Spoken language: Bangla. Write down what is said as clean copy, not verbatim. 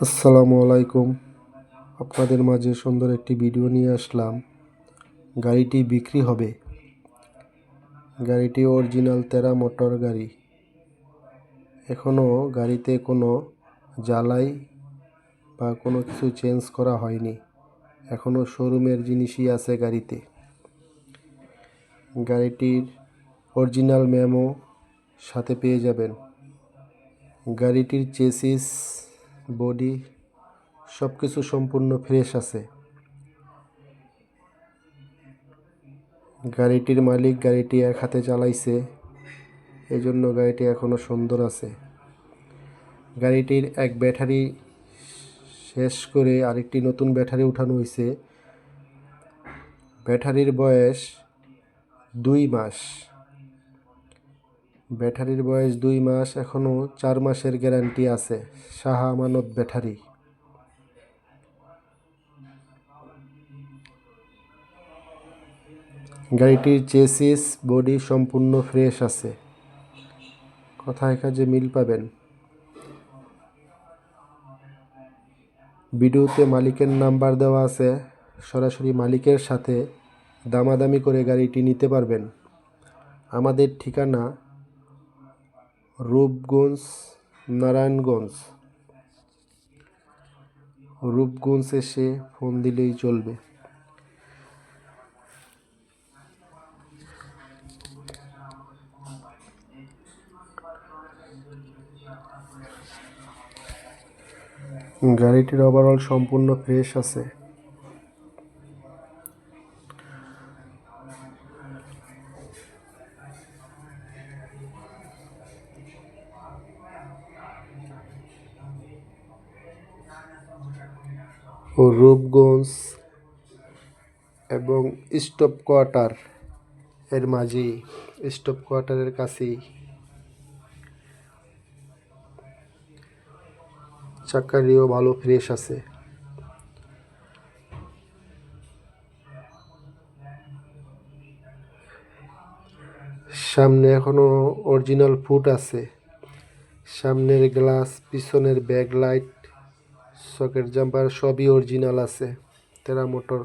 আসসালামু আলাইকুম। আপনাদের মাঝে সুন্দর একটি ভিডিও নিয়ে আসলাম। গাড়িটি বিক্রি হবে। গাড়িটি অরিজিনাল তেরা মোটর গাড়ি। এখনও গাড়িতে কোনো জ্বালাই বা কোনো কিছু চেঞ্জ করা হয়নি। এখনও শোরুমের জিনিসই আছে গাড়িতে। গাড়িটির অরিজিনাল মেমো সাথে পেয়ে যাবেন। গাড়িটির চেসিস, বডি সব কিছু সম্পূর্ণ ফ্রেশ আছে। গাড়িটির মালিক গাড়িটি এক হাতে চালাইছে, এজন্য গাড়িটি এখনও সুন্দর আছে। গাড়িটির এক ব্যাটারি শেষ করে আরেকটি নতুন ব্যাটারি উঠানো হয়েছে। ব্যাটারির বয়স 2 মাস। ব্যাটারির বয়স 2 মাস, এখনও 4 মাসের গ্যারান্টি আছে। শাহ আমানত ব্যাটারি। গাড়িটির চেসিস, বডি সম্পূর্ণ ফ্রেশ আছে। কথায় কাজে মিল পাবেন। ভিডিওতে মালিকের নাম্বার দেওয়া আছে, সরাসরি মালিকের সাথে দামাদামি করে গাড়িটি নিতে পারবেন। আমাদের ঠিকানা রূপগঞ্জ, নারায়ণগঞ্জ। রূপগঞ্জ এসে ফোন দিলেই চলবে। গাড়িটির ওভারঅল সম্পূর্ণ ফ্রেশ আছে। ও রূপগঞ্জ এবং স্টপ কোয়ার্টার এর মাঝেই, স্টপ কোয়ার্টারের কাছেই। চাকারিও ভালো ফ্রেশ আছে। সামনে এখনো অরিজিনাল ফুট আছে। সামনের গ্লাস, পিছনের ব্যাক লাইট, সকেট জাম্পার সবই অরিজিনাল আছে। তেরা মোটর।